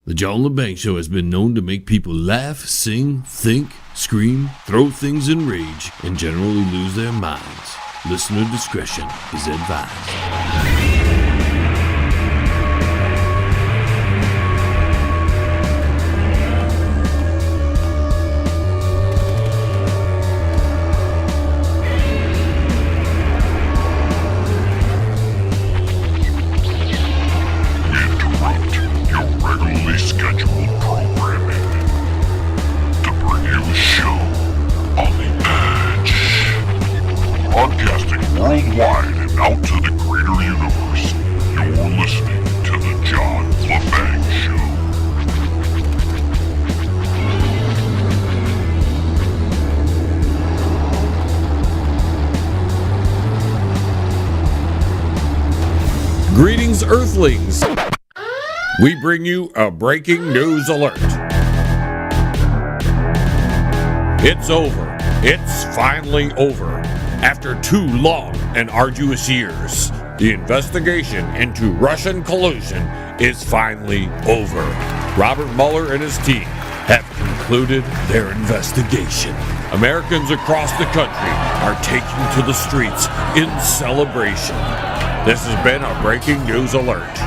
The John Lebang Show has been known to make people laugh, sing, think, scream, throw things in rage, and generally lose their minds. Listener discretion is advised. Worldwide and out to the greater universe, you're listening to the John Lebang Show. Greetings, Earthlings. We bring you a breaking news alert. It's over. It's finally over. After 2 long and arduous years, the investigation into Russian collusion is finally over. Robert Mueller and his team have concluded their investigation. Americans across the country are taking to the streets in celebration. This has been a breaking news alert.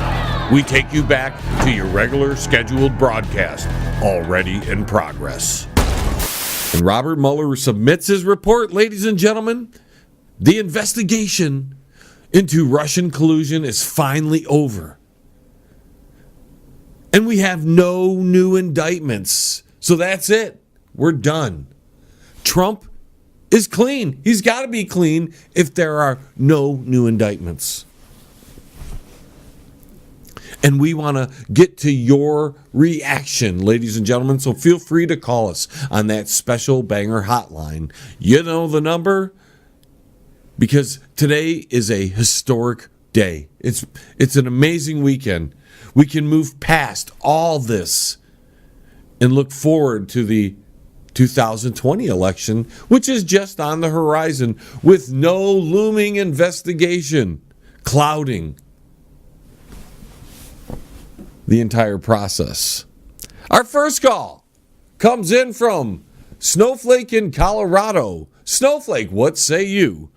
We take you back to your regular scheduled broadcast, already in progress. And Robert Mueller submits his report, ladies and gentlemen. The investigation into Russian collusion is finally over. And we have no new indictments. So that's it. We're done. Trump is clean. He's got to be clean if there are no new indictments. And we want to get to your reaction, ladies and gentlemen. So feel free to call us on that special banger hotline. You know the number? Because today is a historic day. It's an amazing weekend. We can move past all this and look forward to the 2020 election, which is just on the horizon with no looming investigation clouding the entire process. Our first call comes in from Snowflake in Colorado. Snowflake, what say you?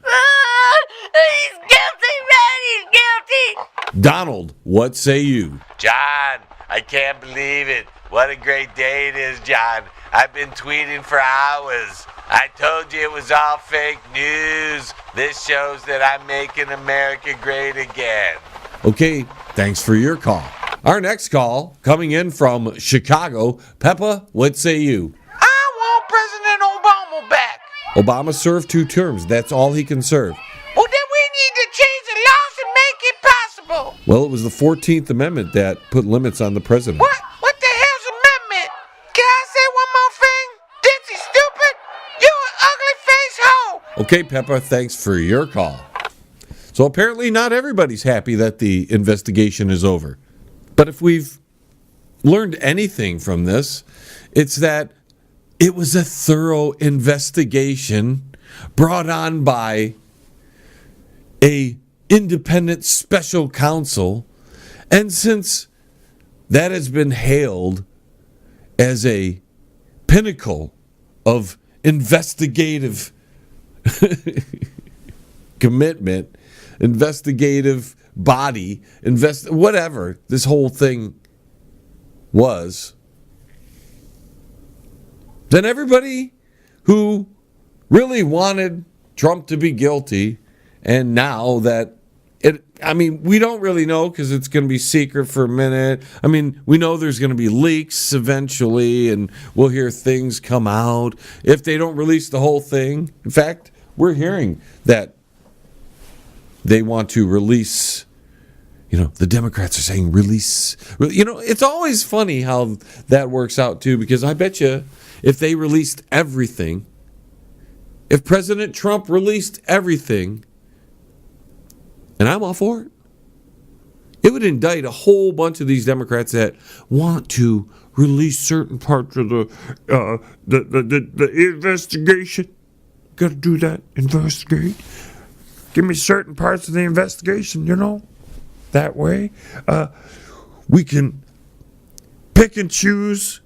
He's guilty, man! He's guilty! Donald, what say you? John, I can't believe it. What a great day it is, John. I've been tweeting for hours. I told you it was all fake news. This shows that I'm making America great again. Okay, thanks for your call. Our next call coming in from Chicago. Peppa, what say you? I want President Obama back. Obama served 2 terms. That's all he can serve. Well, then we need to change the laws and make it possible. Well, it was the 14th Amendment that put limits on the president. What the hell's amendment? Can I say one more thing? Ditsy stupid? You an ugly face hoe. Okay, Peppa, thanks for your call. So apparently not everybody's happy that the investigation is over. But if we've learned anything from this, it's that it was a thorough investigation brought on by a independent special counsel. And since that has been hailed as a pinnacle of investigative commitment, investigative body, whatever this whole thing was, then everybody who really wanted Trump to be guilty, and now that we don't really know because it's going to be secret for a minute. We know there's going to be leaks eventually, and we'll hear things come out if they don't release the whole thing. In fact, we're hearing that they want to release, the Democrats are saying release. It's always funny how that works out too, because I bet you if they released everything, if President Trump released everything, and I'm all for it, it would indict a whole bunch of these Democrats that want to release certain parts of the investigation. Got to do that, investigate. Give me certain parts of the investigation, That way, we can pick and choose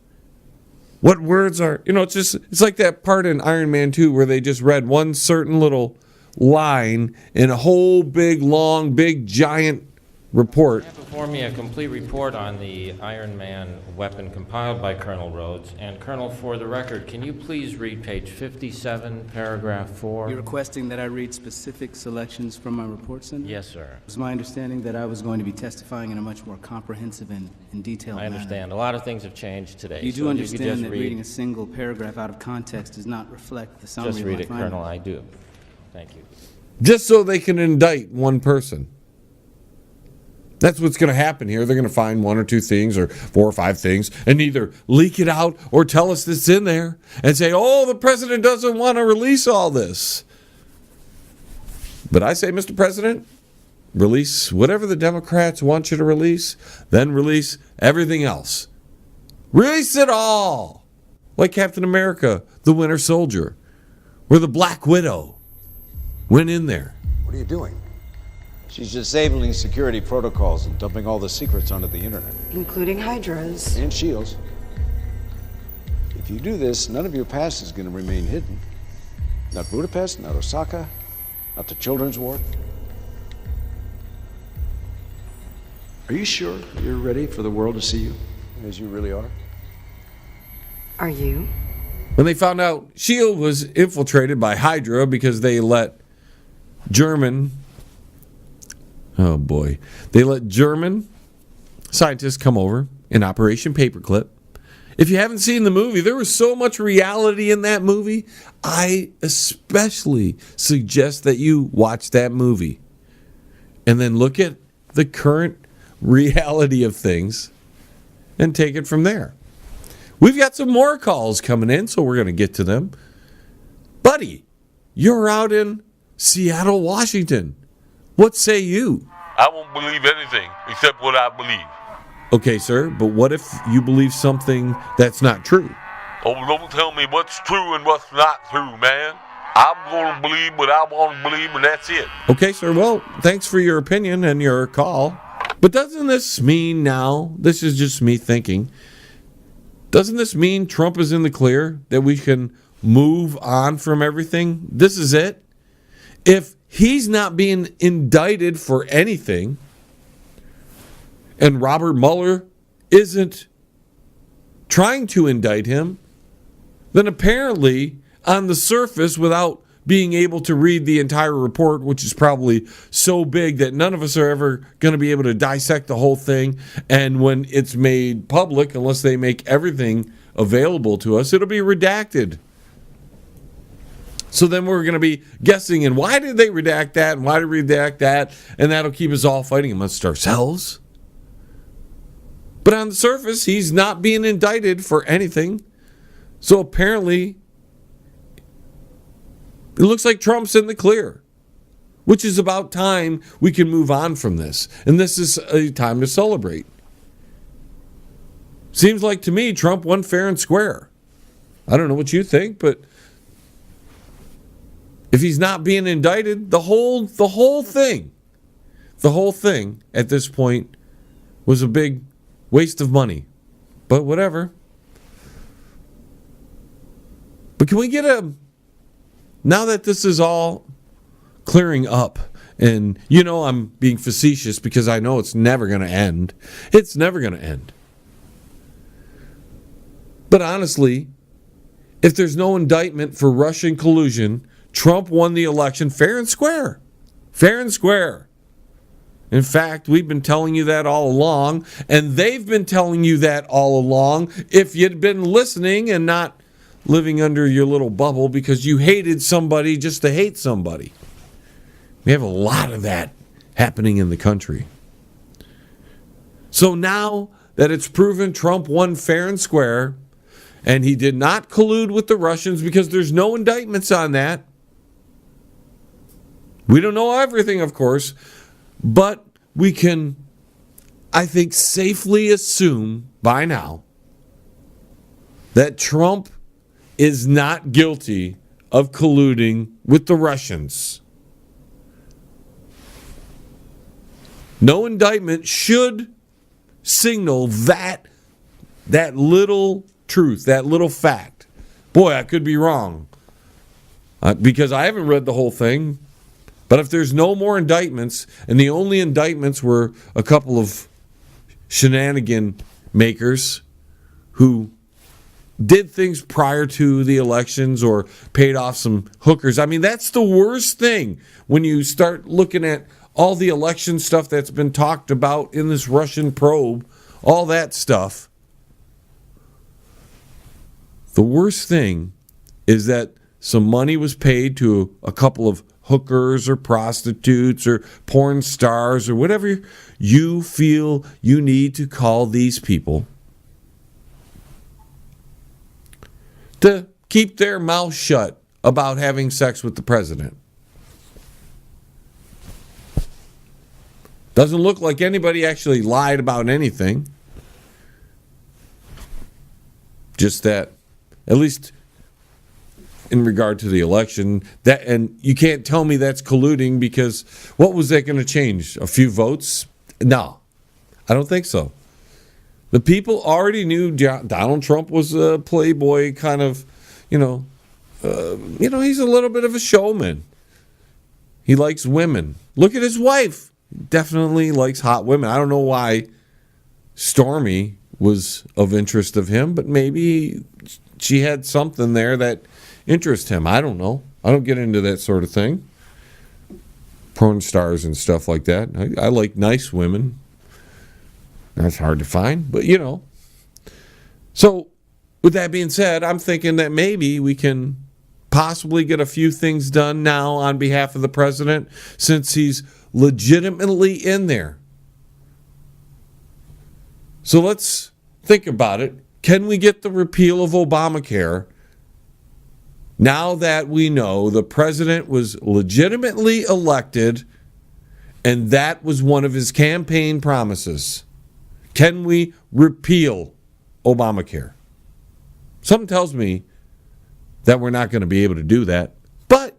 what words are, it's like that part in Iron Man 2 where they just read one certain little line in a whole big, long, big, giant report. I have before me a complete report on the Iron Man weapon compiled by Colonel Rhodes. And Colonel, for the record, can you please read page 57, paragraph 4? You're requesting that I read specific selections from my report, Senator? Yes, sir. It was my understanding that I was going to be testifying in a much more comprehensive and detailed I manner. understand. A lot of things have changed today. You so do if understand could just that reading a single paragraph out of context does not reflect the summary Just of read my it, finding. Colonel. I do. Thank you. Just so they can indict one person. That's what's going to happen here. They're going to find one or two things or 4 or 5 things and either leak it out or tell us it's in there and say, oh, the president doesn't want to release all this. But I say, Mr. President, release whatever the Democrats want you to release, then release everything else. Release it all. Like Captain America, the Winter Soldier, where the Black Widow went in there. What are you doing? She's disabling security protocols and dumping all the secrets onto the internet. Including Hydra's. And Shield's. If you do this, none of your past is going to remain hidden. Not Budapest, not Osaka, not the children's ward. Are you sure you're ready for the world to see you as you really are? Are you? When they found out S.H.I.E.L.D. was infiltrated by Hydra because they let German scientists come over in Operation Paperclip. If you haven't seen the movie, there was so much reality in that movie. I especially suggest that you watch that movie and then look at the current reality of things and take it from there. We've got some more calls coming in, so we're going to get to them. Buddy, you're out in Seattle, Washington. What say you? I won't believe anything except what I believe. Okay, sir, but what if you believe something that's not true? Oh, don't tell me what's true and what's not true, man. I'm going to believe what I want to believe, and that's it. Okay, sir, well, thanks for your opinion and your call. But doesn't this mean now, this is just me thinking, doesn't this mean Trump is in the clear, that we can move on from everything? This is it? If he's not being indicted for anything, and Robert Mueller isn't trying to indict him, then apparently on the surface, without being able to read the entire report, which is probably so big that none of us are ever going to be able to dissect the whole thing, and when it's made public, unless they make everything available to us, it'll be redacted. So then we're going to be guessing, and why did they redact that, and why did they redact that, and that'll keep us all fighting amongst ourselves. But on the surface, he's not being indicted for anything. So apparently, it looks like Trump's in the clear, which is about time we can move on from this. And this is a time to celebrate. Seems like to me Trump won fair and square. I don't know what you think, but if he's not being indicted, the whole thing at this point was a big waste of money. But whatever. But can we get now that this is all clearing up, and I'm being facetious because I know it's never going to end. It's never going to end. But honestly, if there's no indictment for Russian collusion, Trump won the election fair and square. Fair and square. In fact, we've been telling you that all along, and they've been telling you that all along if you'd been listening and not living under your little bubble because you hated somebody just to hate somebody. We have a lot of that happening in the country. So now that it's proven Trump won fair and square, and he did not collude with the Russians because there's no indictments on that. We don't know everything, of course, but we can, I think, safely assume by now that Trump is not guilty of colluding with the Russians. No indictment should signal that that little truth, that little fact. Boy, I could be wrong because I haven't read the whole thing. But if there's no more indictments, and the only indictments were a couple of shenanigan makers who did things prior to the elections or paid off some hookers. I mean, that's the worst thing when you start looking at all the election stuff that's been talked about in this Russian probe, all that stuff. The worst thing is that some money was paid to a couple of hookers or prostitutes or porn stars or whatever you feel you need to call these people to keep their mouth shut about having sex with the president. Doesn't look like anybody actually lied about anything. Just that, at least in regard to the election, that, and you can't tell me that's colluding, because what was that going to change? A few votes? No, I don't think so. The people already knew Donald Trump was a playboy kind of, he's a little bit of a showman. He likes women. Look at his wife. He definitely likes hot women. I don't know why Stormy was of interest of him, but maybe she had something there that interested him. I don't know. I don't get into that sort of thing. Porn stars and stuff like that. I like nice women. That's hard to find, but So, with that being said, I'm thinking that maybe we can possibly get a few things done now on behalf of the president, since he's legitimately in there. So let's think about it. Can we get the repeal of Obamacare now that we know the president was legitimately elected and that was one of his campaign promises? Can we repeal Obamacare? Something tells me that we're not going to be able to do that. But,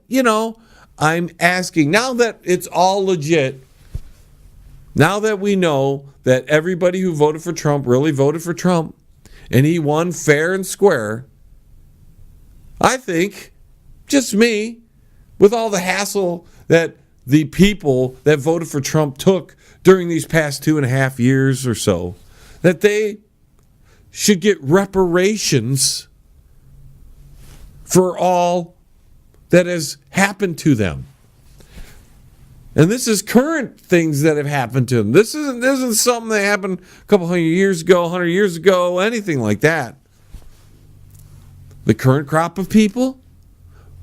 I'm asking, now that it's all legit, now that we know that everybody who voted for Trump really voted for Trump, and he won fair and square, I think, just me, with all the hassle that the people that voted for Trump took during these past 2.5 years or so, that they should get reparations for all that has happened to them. And this is current things that have happened to them. This isn't something that happened a couple 100 years ago, 100 years ago, anything like that. The current crop of people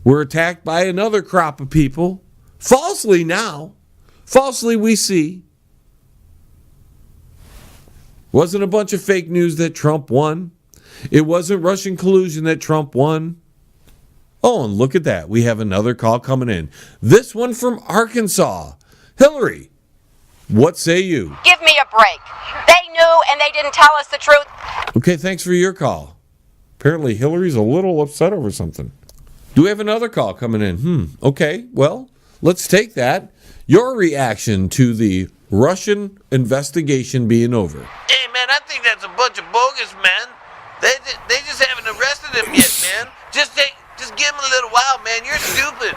were attacked by another crop of people, falsely now. Falsely we see. Wasn't a bunch of fake news that Trump won. It wasn't Russian collusion that Trump won. Oh, and look at that. We have another call coming in. This one from Arkansas. Hillary, what say you? Give me a break. They knew and they didn't tell us the truth. Okay, thanks for your call. Apparently Hillary's a little upset over something. Do we have another call coming in? Okay, well, let's take that. Your reaction to the Russian investigation being over. Hey, man, I think that's a bunch of bogus, man. They just haven't arrested him yet, man. Just give him a little while, man. You're stupid.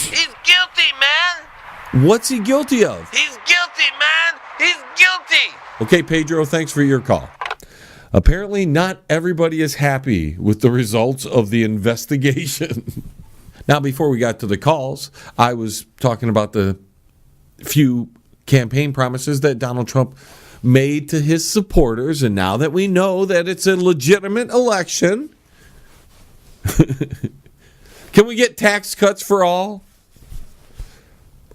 He's guilty, man. What's he guilty of? He's guilty, man. He's guilty. Okay, Pedro, thanks for your call. Apparently, not everybody is happy with the results of the investigation. Now, before we got to the calls, I was talking about the few campaign promises that Donald Trump made to his supporters, and now that we know that it's a legitimate election, can we get tax cuts for all?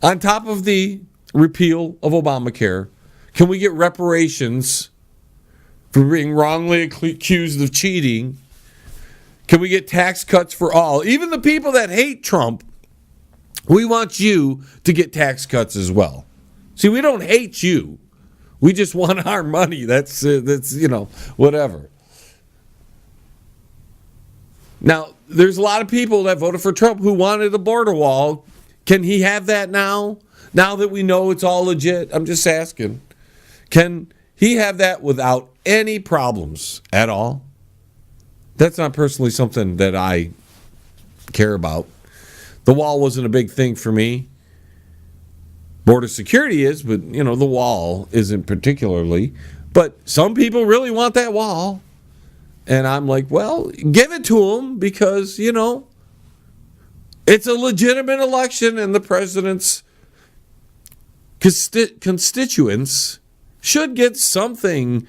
On top of the repeal of Obamacare, can we get reparations for being wrongly accused of cheating? Can we get tax cuts for all? Even the people that hate Trump, we want you to get tax cuts as well. See, we don't hate you. We just want our money. That's whatever. Now, there's a lot of people that voted for Trump who wanted a border wall. Can he have that now? Now that we know it's all legit? I'm just asking. Can he have that without any problems at all? That's not personally something that I care about. The wall wasn't a big thing for me. Border security is, but, the wall isn't particularly. But some people really want that wall. And I'm like, well, give it to them because, it's a legitimate election and the president's constituents should get something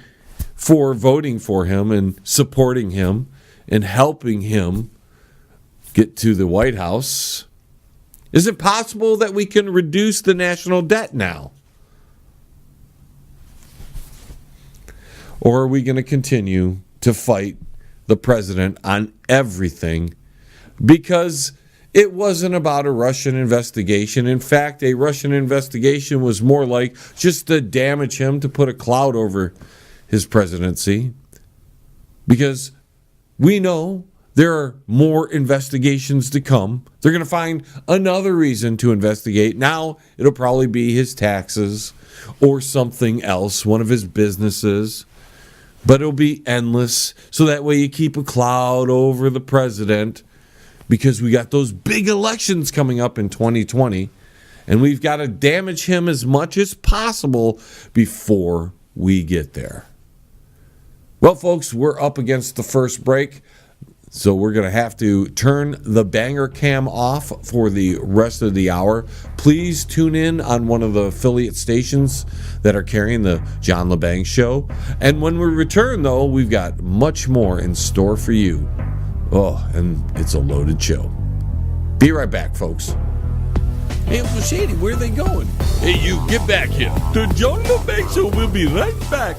for voting for him and supporting him and helping him get to the White House. Is it possible that we can reduce the national debt now? Or are we going to continue to fight the president on everything? Because it wasn't about a Russian investigation. In fact, a Russian investigation was more like just to damage him, to put a cloud over his presidency. Because we know there are more investigations to come. They're going to find another reason to investigate. Now it'll probably be his taxes or something else, one of his businesses. But it'll be endless. So that way you keep a cloud over the president because we got those big elections coming up in 2020. And we've got to damage him as much as possible before we get there. Well, folks, we're up against the first break. So we're going to have to turn the banger cam off for the rest of the hour. Please tune in on one of the affiliate stations that are carrying the John Lebang Show. And when we return, though, we've got much more in store for you. Oh, and it's a loaded show. Be right back, folks. Hey, Uncle Shady, where are they going? Hey, you, get back here. The John Lebang Show will be right back.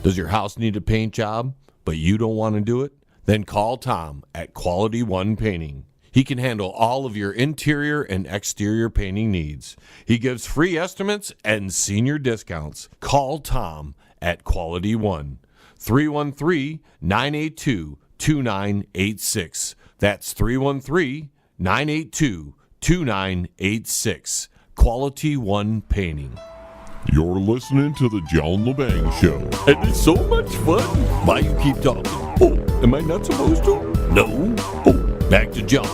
Does your house need a paint job, but you don't want to do it? Then call Tom at Quality One Painting. He can handle all of your interior and exterior painting needs. He gives free estimates and senior discounts. Call Tom at Quality One. 313-982-2986. That's 313-982-2986. Quality One Painting. You're listening to the John Lebang Show. And it's so much fun. Why you keep talking? Oh, am I not supposed to? No. Oh, back to John.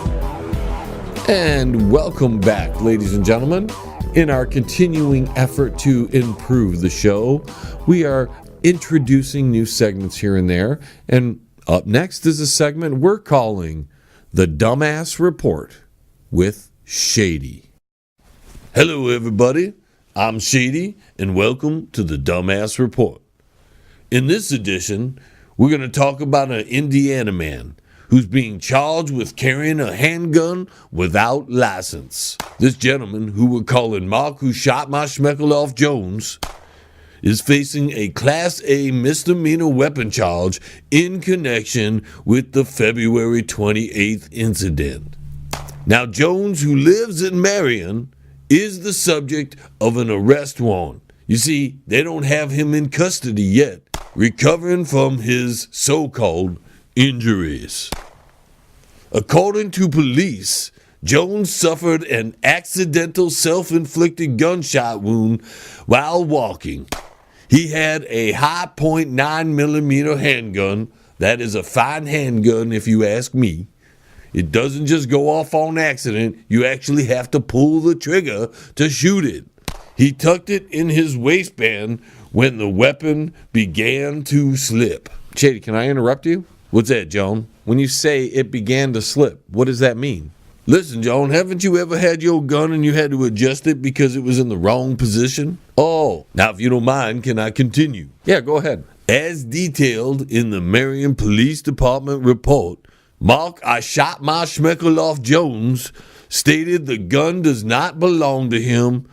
And welcome back, ladies and gentlemen. In our continuing effort to improve the show, we are introducing new segments here and there. And up next is a segment we're calling The Dumbass Report with Shady. Hello, everybody. I'm Shady, and welcome to the Dumbass Report. In this edition, we're going to talk about an Indiana man who's being charged with carrying a handgun without license. This gentleman, who we're calling Mark Who Shot My Schmeckle Off Jones, is facing a Class A misdemeanor weapon charge in connection with the February 28th incident. Now, Jones, who lives in Marion, is the subject of an arrest warrant. You see, they don't have him in custody yet, recovering from his so-called injuries. According to police, Jones suffered an accidental self-inflicted gunshot wound while walking. He had a high .9mm handgun. That is a fine handgun if you ask me. It doesn't just go off on accident. You actually have to pull the trigger to shoot it. He tucked it in his waistband when the weapon began to slip. Shady, can I interrupt you? What's that, Joan? When you say it began to slip, what does that mean? Listen, Joan, haven't you ever had your gun and you had to adjust it because it was in the wrong position? Oh, now if you don't mind, can I continue? Yeah, go ahead. As detailed in the Marion Police Department report, Mark I Shot My Schmeckle Off Jones stated the gun does not belong to him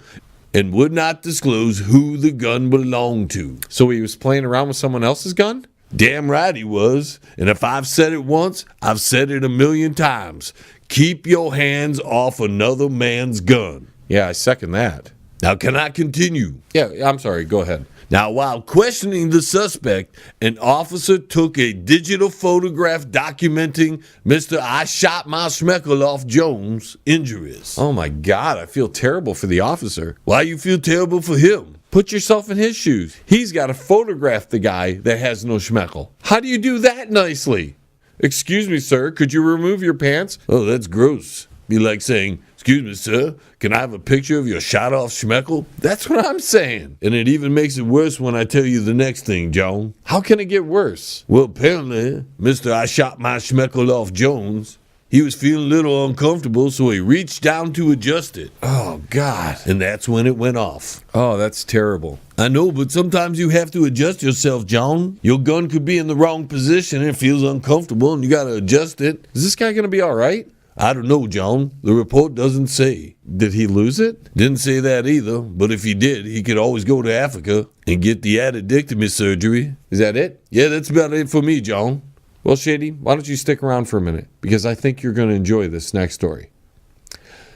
and would not disclose who the gun belonged to. So he was playing around with someone else's gun? Damn right he was. And if I've said it once, I've said it 1,000,000 times. Keep your hands off another man's gun. Yeah, I second that. Now, can I continue? Yeah, I'm sorry. Go ahead. Now, while questioning the suspect, an officer took a digital photograph documenting Mr. I Shot My Schmeckle Off Jones' injuries. Oh, my God. I feel terrible for the officer. Why you feel terrible for him? Put yourself in his shoes. He's got to photograph the guy that has no schmeckle. How do you do that nicely? Excuse me, sir, could you remove your pants? Oh, that's gross. Be like saying, excuse me, sir, can I have a picture of your shot-off schmeckle? That's what I'm saying. And it even makes it worse when I tell you the next thing, John. How can it get worse? Well, apparently, Mr. I shot my schmeckle off Jones. He was feeling a little uncomfortable, so he reached down to adjust it. Oh, God. And that's when it went off. Oh, that's terrible. I know, but sometimes you have to adjust yourself, John. Your gun could be in the wrong position and it feels uncomfortable, and you got to adjust it. Is this guy going to be all right? I don't know, John. The report doesn't say. Did he lose it? Didn't say that either, but if he did, he could always go to Africa and get the addictomy surgery. Is that it? Yeah, that's about it for me, John. Well, Shady, why don't you stick around for a minute? Because I think you're going to enjoy this next story.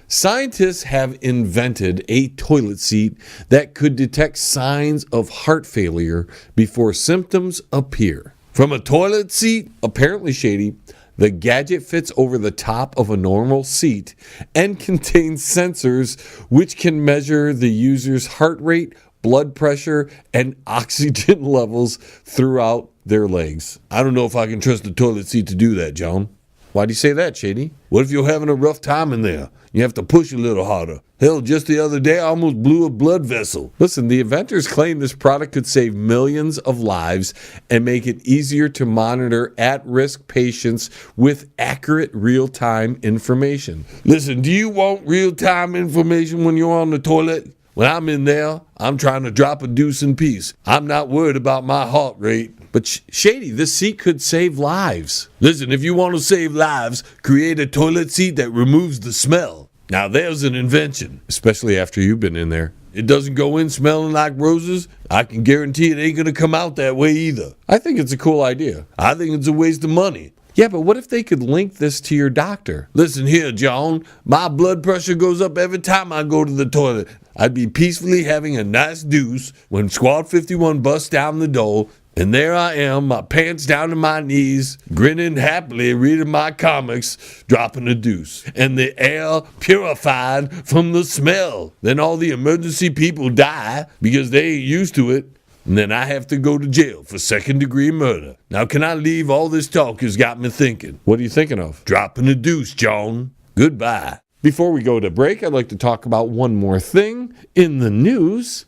Scientists have invented a toilet seat that could detect signs of heart failure before symptoms appear. From a toilet seat, apparently, Shady, the gadget fits over the top of a normal seat and contains sensors which can measure the user's heart rate, blood pressure, and oxygen levels throughout their legs. I don't know if I can trust the toilet seat to do that, John. Why do you say that, Shady? What if you're having a rough time in there? You have to push a little harder. Hell, just the other day, I almost blew a blood vessel. Listen, the inventors claim this product could save millions of lives and make it easier to monitor at-risk patients with accurate real-time information. Listen, do you want real-time information when you're on the toilet? When I'm in there, I'm trying to drop a deuce in peace. I'm not worried about my heart rate. But Shady, this seat could save lives. Listen, if you want to save lives, create a toilet seat that removes the smell. Now there's an invention, especially after you've been in there. It doesn't go in smelling like roses. I can guarantee it ain't going to come out that way either. I think it's a cool idea. I think it's a waste of money. Yeah, but what if they could link this to your doctor? Listen here, John. My blood pressure goes up every time I go to the toilet. I'd be peacefully having a nice deuce when Squad 51 busts down the door. And there I am, my pants down to my knees, grinning happily, reading my comics, dropping a deuce. And the air purified from the smell. Then all the emergency people die because they ain't used to it. And then I have to go to jail for second-degree murder. Now, can I leave? All this talk has got me thinking. What are you thinking of? Dropping a deuce, John. Goodbye. Before we go to break, I'd like to talk about one more thing in the news.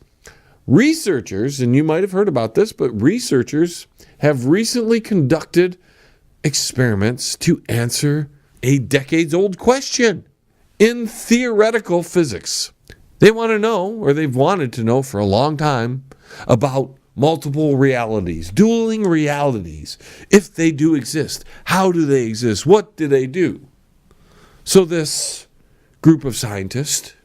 Researchers, and you might have heard about this, but researchers have recently conducted experiments to answer a decades-old question in theoretical physics. They want to know, or they've wanted to know for a long time, about multiple realities, dueling realities. If they do exist, how do they exist? What do they do? So this group of scientists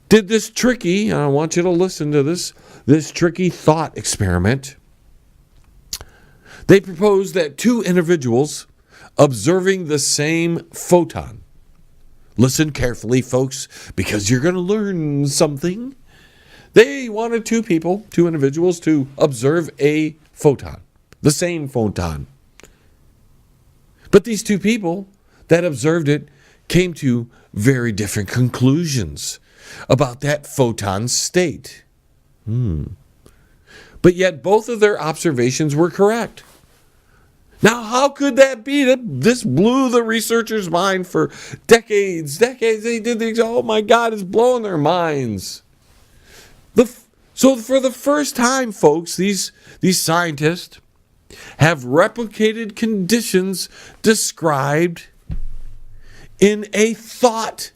did this tricky, and I want you to listen to this tricky thought experiment. They proposed that two individuals observing the same photon. Listen carefully, folks, because you're going to learn something. They wanted two individuals, to observe a photon, the same photon. But these two people that observed it came to very different conclusions about that photon's state. But yet both of their observations were correct. Now, how could that be? This blew the researchers' mind for decades. They did things. Oh my God, it's blowing their minds. So for the first time, folks, these scientists have replicated conditions described in a thought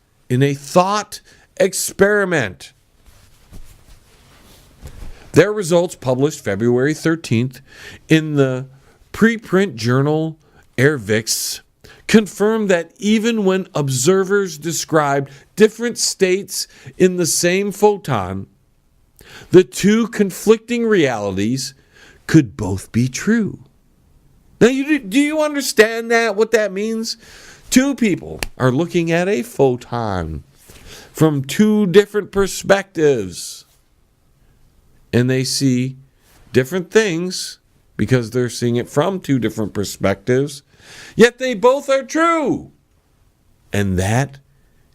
experiment. Their results, published February 13th in the preprint journal Airvix, confirmed that even when observers described different states in the same photon, the two conflicting realities could both be true. Now, do you understand that? What that means? Two people are looking at a photon from two different perspectives, and they see different things because they're seeing it from two different perspectives, yet they both are true. And that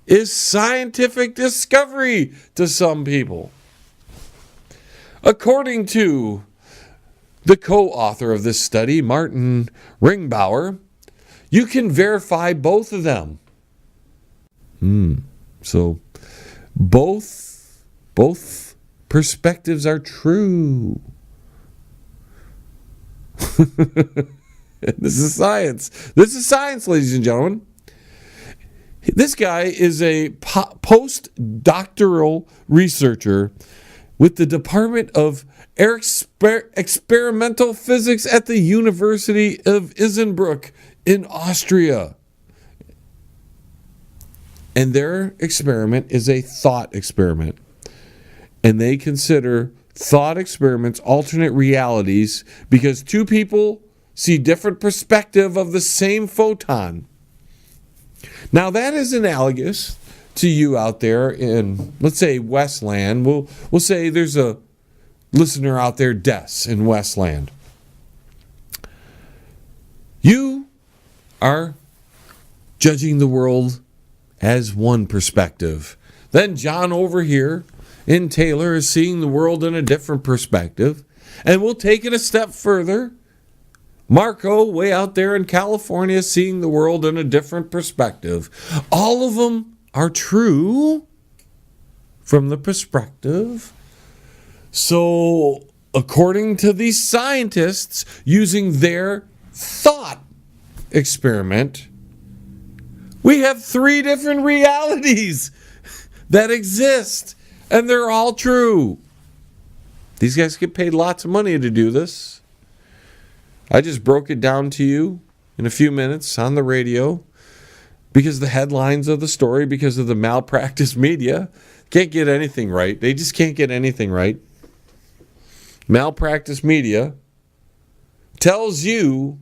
is scientific discovery to some people. According to the co-author of this study, Martin Ringbauer, you can verify both of them. So both perspectives are true. This is science. This is science, ladies and gentlemen. This guy is a postdoctoral researcher with the Department of Experimental Physics at the University of Innsbruck in Austria. And their experiment is a thought experiment. And they consider thought experiments alternate realities because two people see different perspective of the same photon. Now that is analogous to you out there in, let's say, Westland. We'll say there's a listener out there, Des, in Westland. You are judging the world as one perspective. Then John over here in Taylor is seeing the world in a different perspective. And we'll take it a step further. Marco, way out there in California, seeing the world in a different perspective. All of them are true from the perspective. So, according to these scientists, using their thought experiment, we have 3 different realities that exist, and they're all true. These guys get paid lots of money to do this. I just broke it down to you in a few minutes on the radio because the headlines of the story, because of the malpractice media, can't get anything right. They just can't get anything right. Malpractice media tells you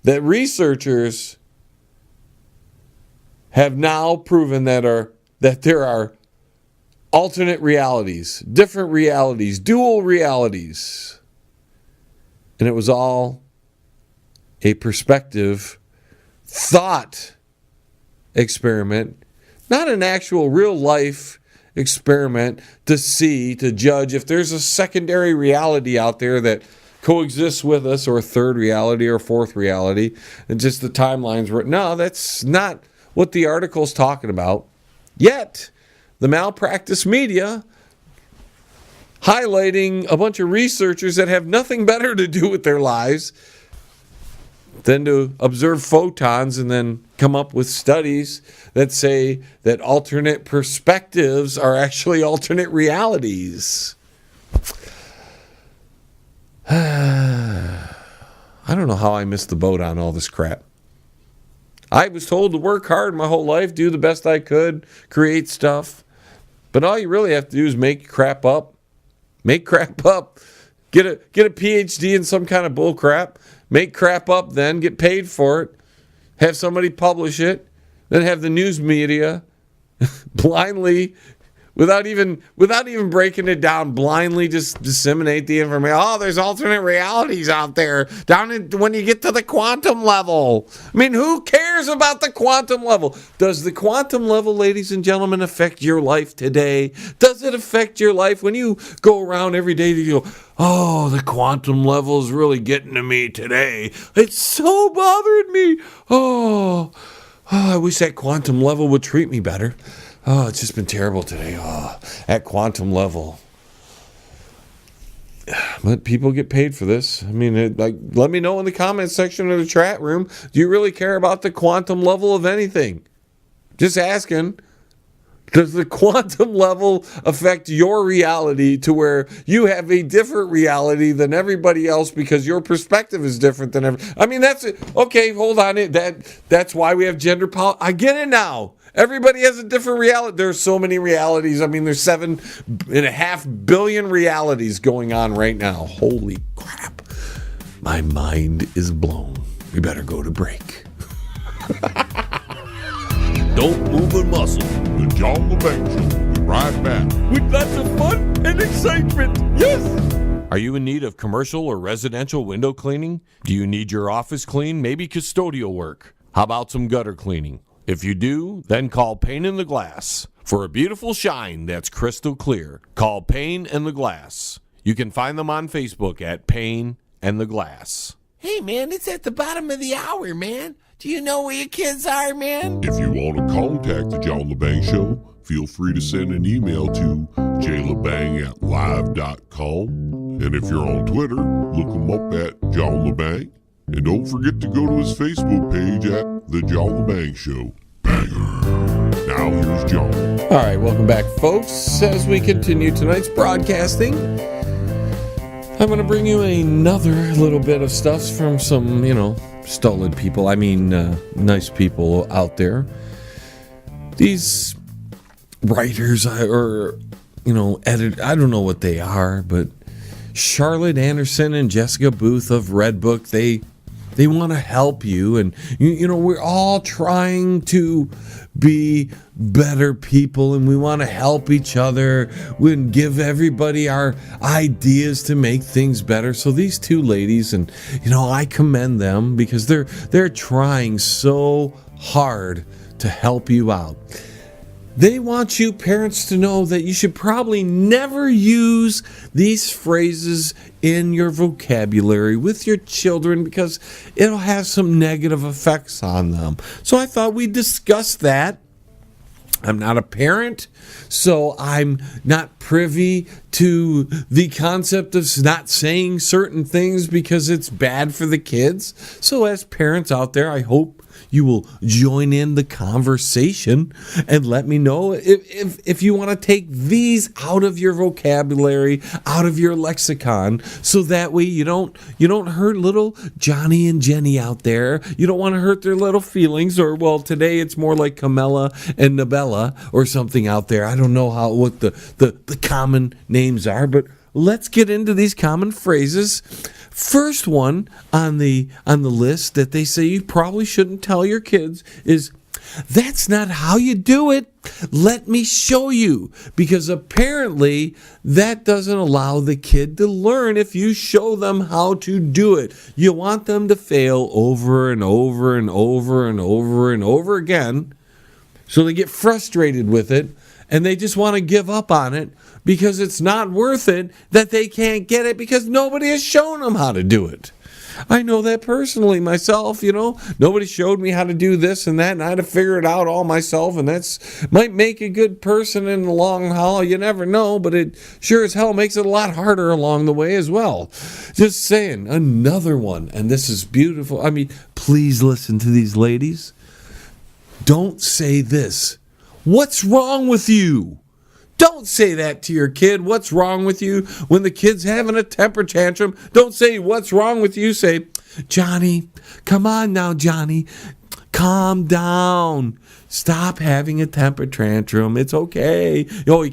that researchers have now proven that there are alternate realities, different realities, dual realities. And it was all a perspective thought experiment, not an actual real life experiment to judge if there's a secondary reality out there that coexists with us, or a third reality or fourth reality, and just the timelines were. No, that's not what the article's talking about. Yet, the malpractice media highlighting a bunch of researchers that have nothing better to do with their lives than to observe photons and then come up with studies that say that alternate perspectives are actually alternate realities. I don't know how I missed the boat on all this crap. I was told to work hard my whole life, do the best I could, create stuff. But all you really have to do is make crap up. Make crap up. Get a PhD in some kind of bull crap. Make crap up, then get paid for it. Have somebody publish it. Then have the news media blindly, without even breaking it down, blindly just disseminate the information. Oh, there's alternate realities out there when you get to the quantum level. I mean, who cares about the quantum level? Does the quantum level, ladies and gentlemen, affect your life today? Does it affect your life when you go around every day to go, oh, the quantum level is really getting to me today. It's so bothering me. Oh, I wish that quantum level would treat me better. Oh, it's just been terrible today. Oh, at quantum level. But people get paid for this. I mean, let me know in the comments section of the chat room. Do you really care about the quantum level of anything? Just asking. Does the quantum level affect your reality to where you have a different reality than everybody else because your perspective is different than I mean, that's it. Okay, hold on. That's why we have gender I get it now. Everybody has a different reality. There's so many realities. I mean, there's 7.5 billion realities going on right now. Holy crap. My mind is blown. We better go to break. Don't move a muscle. The John Lebang Show. We'll be right back. With lots of fun and excitement. Yes. Are you in need of commercial or residential window cleaning? Do you need your office cleaned? Maybe custodial work? How about some gutter cleaning? If you do, then call Pane in the Glass. For a beautiful shine that's crystal clear, call Pane in the Glass. You can find them on Facebook at Pain and the Glass. Hey, man, it's at the bottom of the hour, man. Do you know where your kids are, man? If you want to contact the John Lebang Show, feel free to send an email to jlebang@live.com. And if you're on Twitter, look him up at John Lebang. And don't forget to go to his Facebook page at The John Lebang Show. Banger. Now here's John. All right, welcome back, folks. As we continue tonight's broadcasting, I'm going to bring you another little bit of stuff from some, stolid people. I mean, nice people out there. These writers or, I don't know what they are, but Charlotte Anderson and Jessica Booth of Redbook, they want to help you. And, we're all trying to be better people, and we want to help each other and give everybody our ideas to make things better. So these two ladies, and I commend them because they're trying so hard to help you out. They want you parents to know that you should probably never use these phrases in your vocabulary with your children because it'll have some negative effects on them. So I thought we'd discuss that. I'm not a parent, so I'm not privy to the concept of not saying certain things because it's bad for the kids. So as parents out there, I hope you will join in the conversation and let me know if you want to take these out of your vocabulary, out of your lexicon, so that way you don't hurt little Johnny and Jenny out there. You don't want to hurt their little feelings, or well, today it's more like Camilla and Nabella or something out there. I don't know what the common names are, but let's get into these common phrases. First one on the list that they say you probably shouldn't tell your kids is, "That's not how you do it. Let me show you." Because apparently that doesn't allow the kid to learn if you show them how to do it. You want them to fail over and over and over and over and over again, so they get frustrated with it and they just want to give up on it because it's not worth it, that they can't get it because nobody has shown them how to do it. I know that personally myself, Nobody showed me how to do this and that, and I had to figure it out all myself, and that's might make a good person in the long haul. You never know, but it sure as hell makes it a lot harder along the way as well. Just saying. Another one, and this is beautiful. I mean, please listen to these ladies. Don't say this. "What's wrong with you?" Don't say that to your kid. "What's wrong with you?" When the kid's having a temper tantrum, don't say, "What's wrong with you?" Say, "Johnny, come on now, Johnny. Calm down. Stop having a temper tantrum. It's okay." You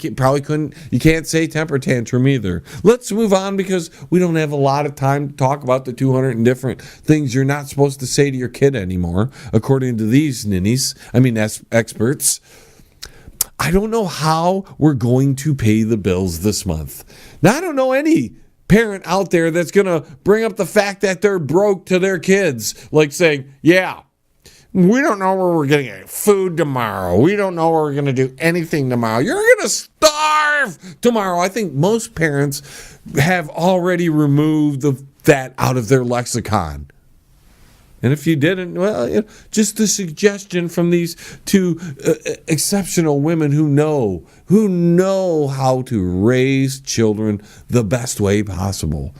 can't say temper tantrum either. Let's move on because we don't have a lot of time to talk about the 200 and different things you're not supposed to say to your kid anymore, according to these experts. "I don't know how we're going to pay the bills this month." Now, I don't know any parent out there that's going to bring up the fact that they're broke to their kids, like saying, "Yeah, we don't know where we're going to get food tomorrow. We don't know where we're going to do anything tomorrow. You're going to starve tomorrow." I think most parents have already removed that out of their lexicon. And if you didn't, well, just a suggestion from these two exceptional women who know how to raise children the best way possible.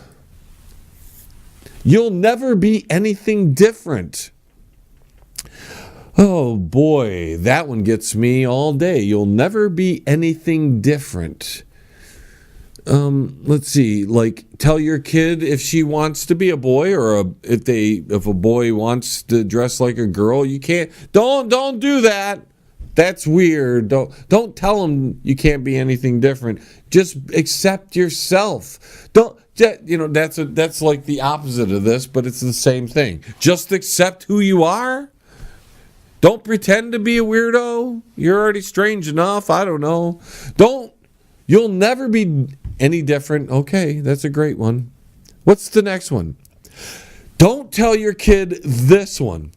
"You'll never be anything different." Oh boy, that one gets me all day. "You'll never be anything different." Let's see, like tell your kid if she wants to be a boy, or if a boy wants to dress like a girl, you can't. Don't do that. That's weird. Don't tell them you can't be anything different. Just accept yourself. That's like the opposite of this, but it's the same thing. Just accept who you are. Don't pretend to be a weirdo. You're already strange enough. I don't know. You'll never be any different. Okay, that's a great one. What's the next one? Don't tell your kid this one.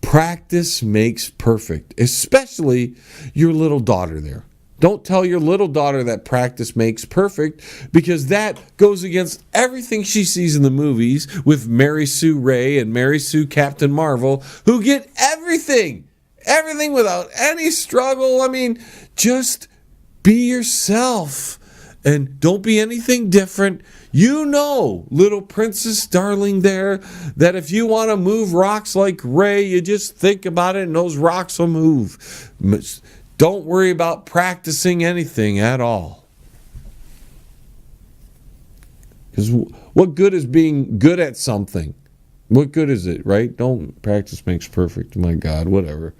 Practice makes perfect, especially your little daughter there. Don't tell your little daughter that practice makes perfect, because that goes against everything she sees in the movies with Mary Sue Ray and Mary Sue Captain Marvel, who get everything without any struggle. I mean, just be yourself and don't be anything different. You know, little princess darling there, that if you want to move rocks like Ray, you just think about it and those rocks will move. Don't worry about practicing anything at all. Because what good is being good at something? What good is it, right? Don't practice makes perfect. My God, whatever.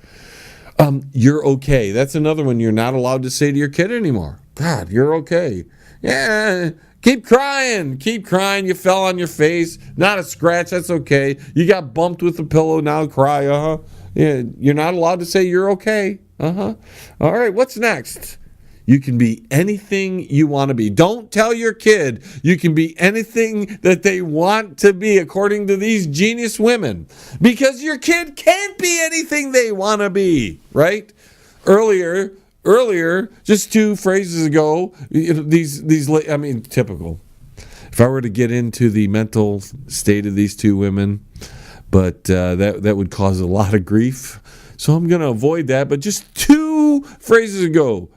You're okay. That's another one you're not allowed to say to your kid anymore. God, you're okay. Yeah, keep crying. Keep crying. You fell on your face. Not a scratch. That's okay. You got bumped with a pillow. Now cry. Yeah, you're not allowed to say you're okay. All right, what's next? You can be anything you want to be. Don't tell your kid you can be anything that they want to be, according to these genius women, because your kid can't be anything they want to be, right? Earlier, just 2 phrases ago, typical. If I were to get into the mental state of these 2 women, but that would cause a lot of grief. So I'm going to avoid that. But just 2 phrases ago,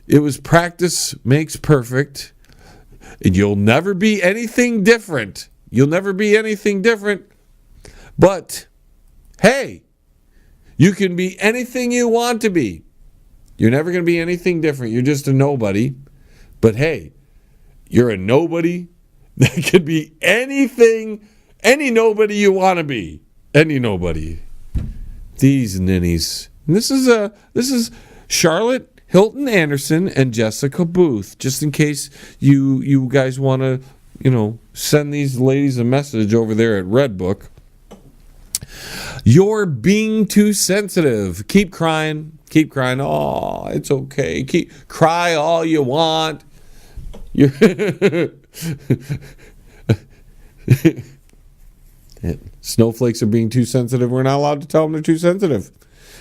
it was practice makes perfect. And you'll never be anything different. You'll never be anything different. But, hey, you can be anything you want to be. You're never going to be anything different. You're just a nobody. But, hey, you're a nobody that could be anything, any nobody you want to be. Any nobody. These ninnies. And this is Charlotte Hilton Anderson and Jessica Booth. Just in case you guys want to, send these ladies a message over there at Redbook. You're being too sensitive. Keep crying. Keep crying. Oh, it's okay. Cry all you want. Snowflakes are being too sensitive. We're not allowed to tell them they're too sensitive.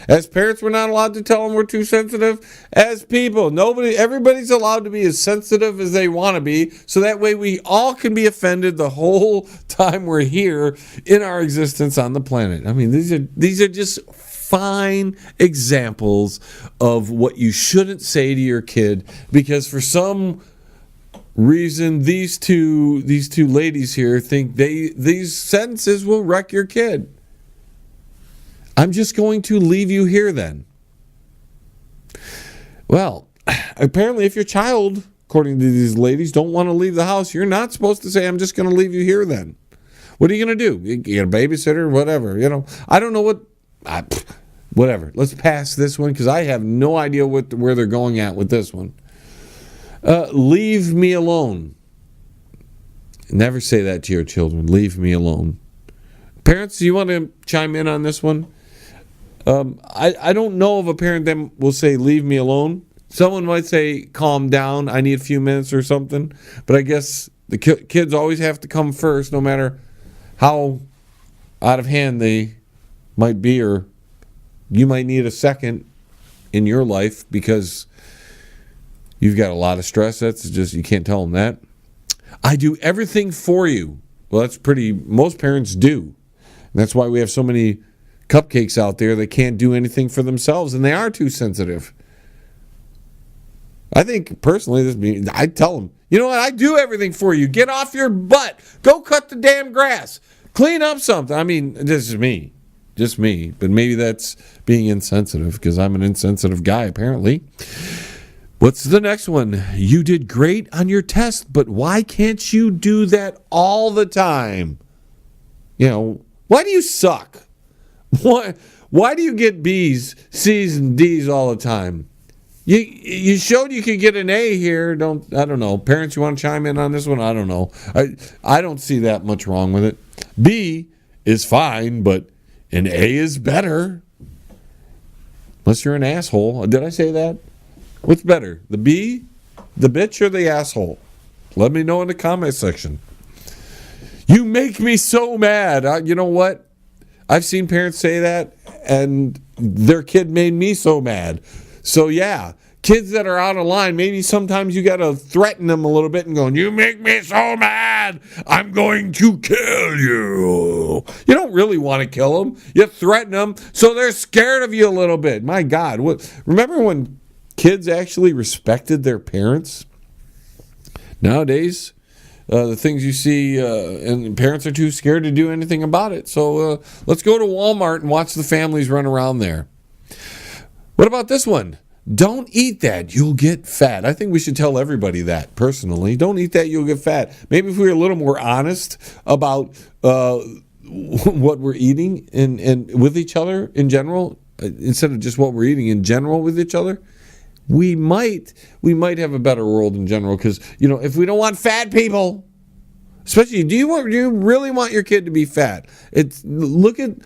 As parents, we're not allowed to tell them we're too sensitive. As people, everybody's allowed to be as sensitive as they want to be, so that way we all can be offended the whole time we're here in our existence on the planet. I mean, these are just fine examples of what you shouldn't say to your kid, because for some reason these two ladies here think these sentences will wreck your kid. I'm just going to leave you here then. Well, apparently if your child, according to these ladies, don't want to leave the house, you're not supposed to say, I'm just going to leave you here then. What are you going to do? You get a babysitter, whatever, I don't know whatever. Let's pass this one, because I have no idea where they're going at with this one. Leave me alone. Never say that to your children. Leave me alone. Parents, do you want to chime in on this one? I don't know of a parent that will say, leave me alone. Someone might say, calm down, I need a few minutes or something. But I guess the kids always have to come first, no matter how out of hand they might be, or you might need a second in your life because you've got a lot of stress. That's just, you can't tell them that. I do everything for you. Well, most parents do. And that's why we have so many cupcakes out there that can't do anything for themselves, and they are too sensitive. I think, personally, I tell them, you know what, I do everything for you. Get off your butt. Go cut the damn grass. Clean up something. I mean, this is me. Just me. But maybe that's being insensitive, because I'm an insensitive guy, apparently. What's the next one? You did great on your test, but why can't you do that all the time? Why do you suck? Why do you get B's, C's, and D's all the time? You showed you could get an A here. I don't know. Parents, you want to chime in on this one? I don't know. I don't see that much wrong with it. B is fine, but an A is better. Unless you're an asshole. Did I say that? What's better, the B, the bitch, or the asshole? Let me know in the comment section. You make me so mad. You know what? I've seen parents say that, and their kid made me so mad. So yeah, kids that are out of line, maybe sometimes you got to threaten them a little bit and going, you make me so mad, I'm going to kill you. You don't really want to kill them. You threaten them so they're scared of you a little bit. My God, remember when kids actually respected their parents? Nowadays, the things you see, and parents are too scared to do anything about it. So let's go to Walmart and watch the families run around there. What about this one? Don't eat that, you'll get fat. I think we should tell everybody that, personally. Don't eat that, you'll get fat. Maybe if we were a little more honest about what we're eating and with each other in general, instead of just what we're eating in general with each other, we might have a better world in general. Because, if we don't want fat people, especially, do you really want your kid to be fat? Look at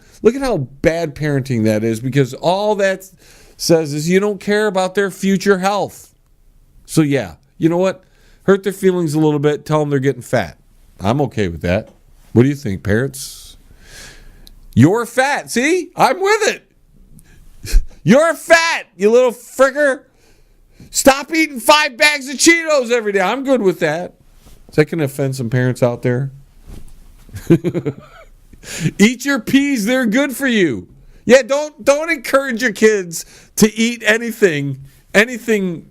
how bad parenting that is, because all that says is you don't care about their future health. So yeah, you know what? Hurt their feelings a little bit. Tell them they're getting fat. I'm okay with that. What do you think, parents? You're fat. See? I'm with it. You're fat, you little fricker. Stop eating 5 bags of Cheetos every day. I'm good with that. Is that going to offend some parents out there? Eat your peas. They're good for you. Yeah, don't encourage your kids to eat anything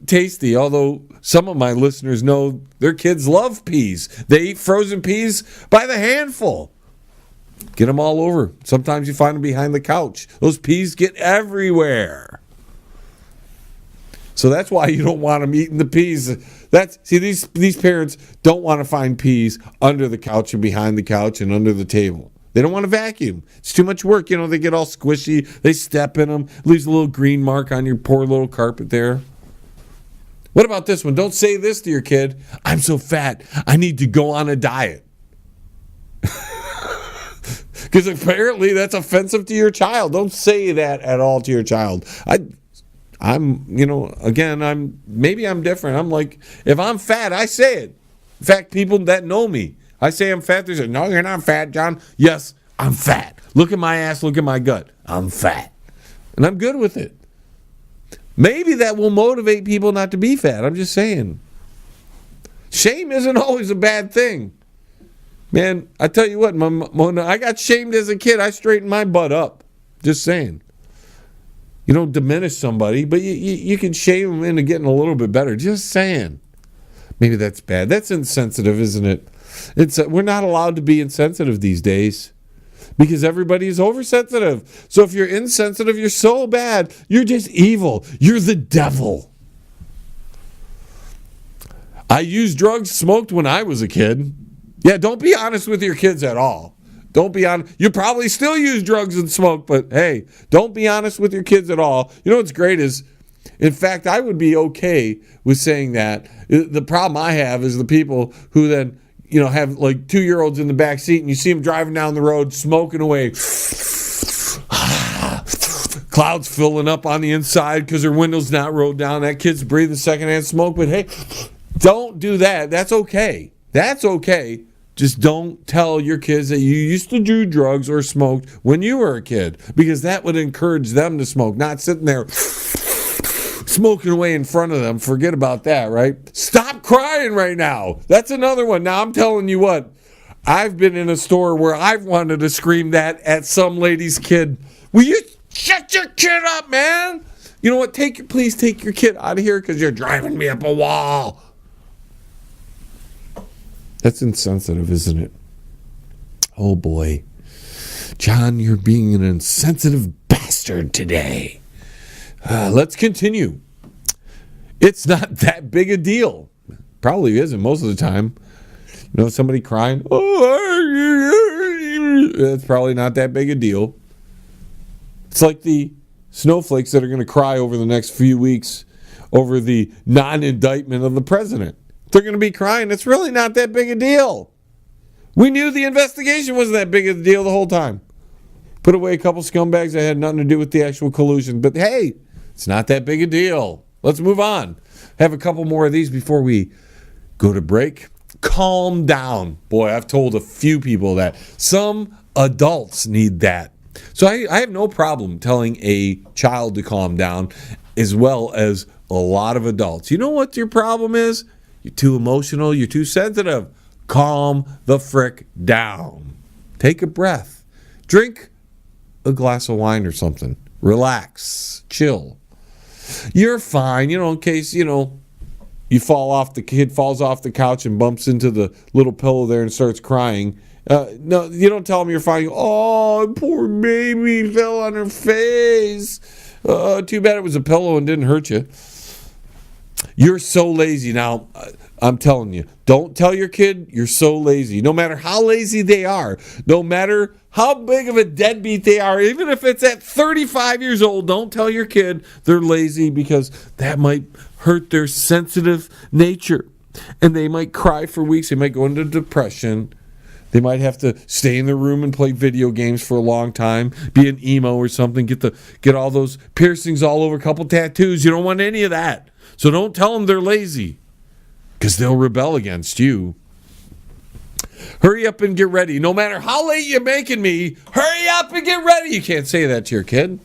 tasty, although some of my listeners know their kids love peas. They eat frozen peas by the handful. Get them all over. Sometimes you find them behind the couch. Those peas get everywhere. So that's why you don't want them eating the peas. These parents don't want to find peas under the couch and behind the couch and under the table. They don't want to vacuum. It's too much work. They get all squishy. They step in them. Leaves a little green mark on your poor little carpet there. What about this one? Don't say this to your kid. I'm so fat, I need to go on a diet. Because apparently that's offensive to your child. Don't say that at all to your child. Maybe I'm different. I'm like, if I'm fat, I say it. In fact, people that know me, I say I'm fat. They say, no, you're not fat, John. Yes, I'm fat. Look at my ass. Look at my gut. I'm fat. And I'm good with it. Maybe that will motivate people not to be fat. I'm just saying. Shame isn't always a bad thing. Man, I tell you what, I got shamed as a kid. I straightened my butt up. Just saying. You don't diminish somebody, but you can shame them into getting a little bit better. Just saying. Maybe that's bad. That's insensitive, isn't it? We're not allowed to be insensitive these days because everybody is oversensitive. So if you're insensitive, you're so bad. You're just evil. You're the devil. I used drugs, smoked when I was a kid. Yeah, don't be honest with your kids at all. Don't be honest. You probably still use drugs and smoke, but hey, don't be honest with your kids at all. You know what's great is, in fact, I would be okay with saying that. The problem I have is the people who then, have like 2-year-olds in the back seat and you see them driving down the road, smoking away. Clouds filling up on the inside because their window's not rolled down. That kid's breathing secondhand smoke, but hey, don't do that. That's okay. That's okay. Just don't tell your kids that you used to do drugs or smoked when you were a kid, because that would encourage them to smoke, not sitting there smoking away in front of them. Forget about that, right? Stop crying right now. That's another one. Now, I'm telling you what, I've been in a store where I've wanted to scream that at some lady's kid. Will you shut your kid up, man? You know what? Please take your kid out of here because you're driving me up a wall. That's insensitive, isn't it? Oh, boy. John, you're being an insensitive bastard today. Let's continue. It's not that big a deal. Probably isn't most of the time. Somebody crying. Oh, that's probably not that big a deal. It's like the snowflakes that are going to cry over the next few weeks over the non-indictment of the president. They're going to be crying. It's really not that big a deal. We knew the investigation wasn't that big a deal the whole time. Put away a couple scumbags that had nothing to do with the actual collusion. But hey, it's not that big a deal. Let's move on. Have a couple more of these before we go to break. Calm down. Boy, I've told a few people that. Some adults need that. So I have no problem telling a child to calm down. as well as a lot of adults. You know what your problem is? You're too emotional. You're too sensitive. Calm the frick down. Take a breath. Drink a glass of wine or something. Relax. Chill. You're fine. In case, you fall off, the kid falls off the couch and bumps into the little pillow there and starts crying. No, you don't tell them you're fine. Oh, poor baby fell on her face. Too bad it was a pillow and didn't hurt you. You're so lazy. Now, I'm telling you, don't tell your kid you're so lazy. No matter how lazy they are, no matter how big of a deadbeat they are, even if it's at 35 years old, don't tell your kid they're lazy, because that might hurt their sensitive nature. And they might cry for weeks. They might go into depression. They might have to stay in their room and play video games for a long time, be an emo or something, get all those piercings all over, a couple tattoos. You don't want any of that. So don't tell them they're lazy, because they'll rebel against you. Hurry up and get ready. No matter how late you're making me, hurry up and get ready. You can't say that to your kid,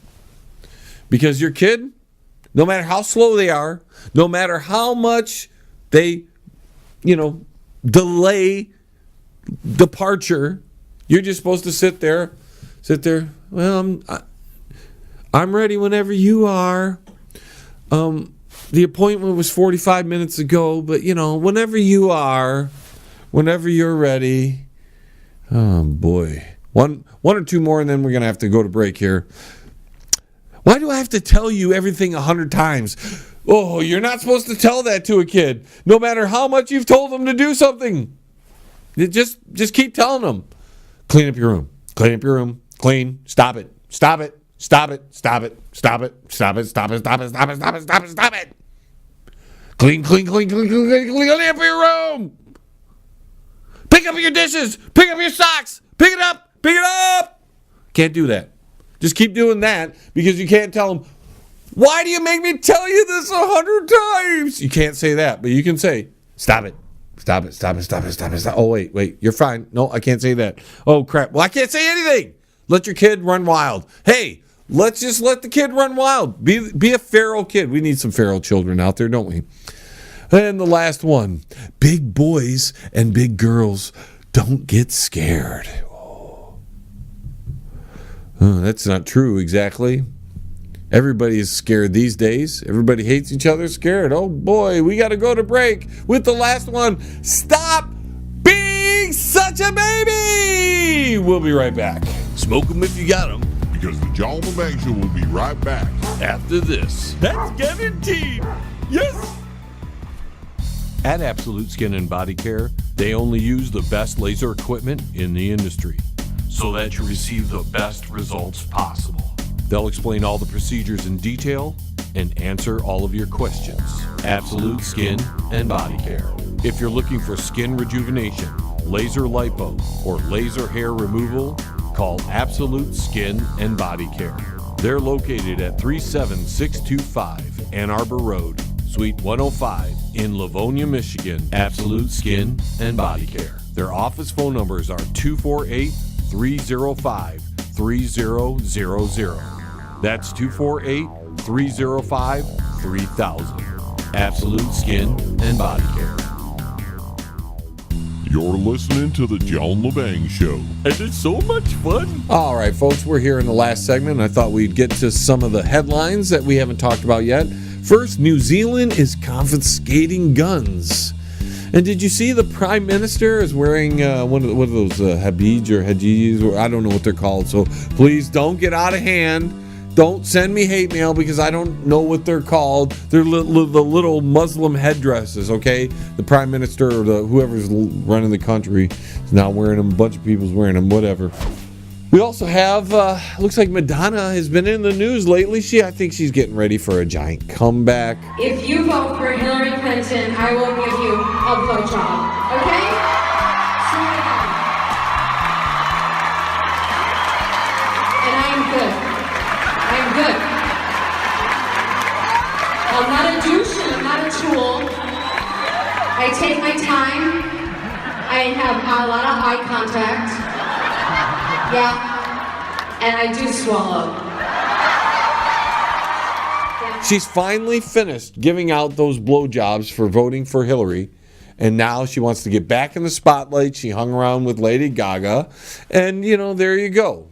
because your kid, no matter how slow they are, no matter how much they, delay departure, you're just supposed to sit there. Well, I'm ready whenever you are. The appointment was 45 minutes ago, but whenever you are, whenever you're ready. Oh boy, one or two more, and then we're gonna have to go to break here. Why do I have to tell you everything 100 times? Oh, you're not supposed to tell that to a kid, no matter how much you've told them to do something. Just keep telling them. Clean up your room. Clean up your room. Clean. Stop it. Stop it. Stop it. Stop it. Stop it. Stop it. Stop it. Stop it. Stop it. Stop it. Stop it. Stop it. Clean up your room. Pick up your dishes. Pick up your socks. Pick it up. Pick it up. Can't do that. Just keep doing that, because you can't tell them, why do you make me tell you this 100 times? You can't say that, but you can say, stop it. Stop it, stop it, stop it, stop it, stop it. Oh, wait, you're fine. No, I can't say that. Oh, crap. Well, I can't say anything. Let your kid run wild. Hey, let's just let the kid run wild. Be a feral kid. We need some feral children out there, don't we? And the last one. Big boys and big girls don't get scared. Oh, that's not true exactly. Everybody is scared these days. Everybody hates each other, scared. Oh boy, we got to go to break with the last one. Stop being such a baby! We'll be right back. Smoke them if you got them. Because the John Lebang Show will be right back after this. That's guaranteed. Yes! At Absolute Skin and Body Care, they only use the best laser equipment in the industry, so that you receive the best results possible. They'll explain all the procedures in detail and answer all of your questions. Absolute Skin and Body Care. If you're looking for skin rejuvenation, laser lipo, or laser hair removal, call Absolute Skin and Body Care. They're located at 37625 Ann Arbor Road, Suite 105 in Livonia, Michigan. Absolute Skin and Body Care. Their office phone numbers are 248-305-3000. That's 248-305-3000. Absolute Skin and Body Care. You're listening to the John Lebang Show. And it's so much fun. All right, folks, we're here in the last segment. I thought we'd get to some of the headlines that we haven't talked about yet. First, New Zealand is confiscating guns. And did you see the Prime Minister is wearing one of those Habij or Hajis, or I don't know what they're called. So please don't get out of hand. Don't send me hate mail, because I don't know what they're called. They're the little Muslim headdresses, okay? The Prime Minister or whoever's running the country is now wearing them. A bunch of people's wearing them, whatever. We also have, looks like Madonna has been in the news lately. I think she's getting ready for a giant comeback. If you vote for Hillary Clinton, I will give you a blowjob, okay? Swear to God. And I am good. I am good. I'm not a douche and I'm not a tool. I take my time. I have a lot of eye contact. Yeah. And I do swallow. She's finally finished giving out those blowjobs for voting for Hillary. And now she wants to get back in the spotlight. She hung around with Lady Gaga. And, there you go.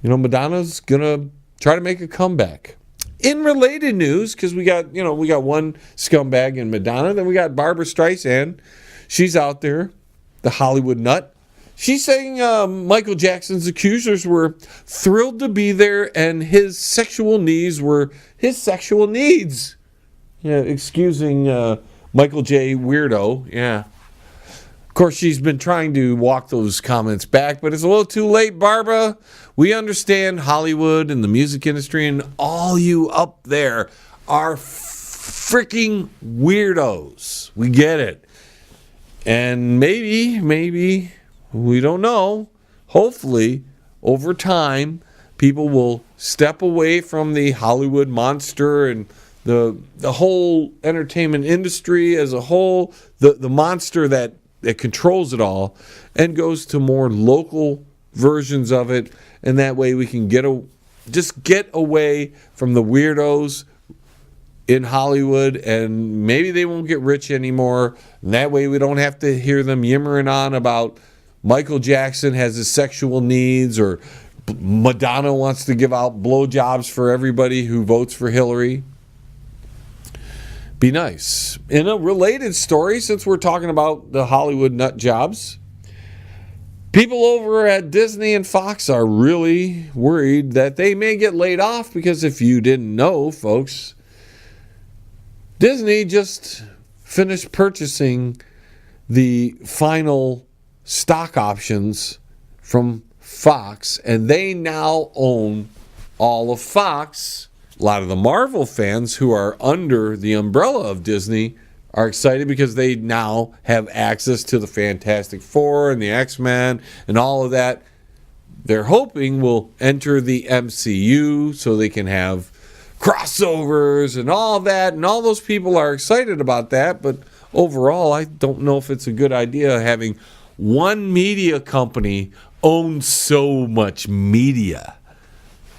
Madonna's going to try to make a comeback. In related news, because we got one scumbag in Madonna. Then we got Barbara Streisand. She's out there, the Hollywood nut. She's saying Michael Jackson's accusers were thrilled to be there and his sexual needs were his sexual needs. Yeah, excusing Michael J. Weirdo. Yeah. Of course, she's been trying to walk those comments back, but it's a little too late, Barbara. We understand Hollywood and the music industry, and all you up there are freaking weirdos. We get it. And maybe, we don't know. Hopefully, over time, people will step away from the Hollywood monster and the whole entertainment industry as a whole, the monster that controls it all, and goes to more local versions of it. And that way we can get away from the weirdos in Hollywood, and maybe they won't get rich anymore. And that way we don't have to hear them yimmering on about Michael Jackson has his sexual needs, or Madonna wants to give out blowjobs for everybody who votes for Hillary. Be nice. In a related story, since we're talking about the Hollywood nut jobs, people over at Disney and Fox are really worried that they may get laid off because if you didn't know, folks, Disney just finished purchasing the final stock options from Fox, and they now own all of Fox. A lot of the Marvel fans who are under the umbrella of Disney are excited because they now have access to the Fantastic Four and the X-Men and all of that. They're hoping will enter the MCU so they can have crossovers and all that. And all those people are excited about that. But overall, I don't know if it's a good idea having one media company own so much media.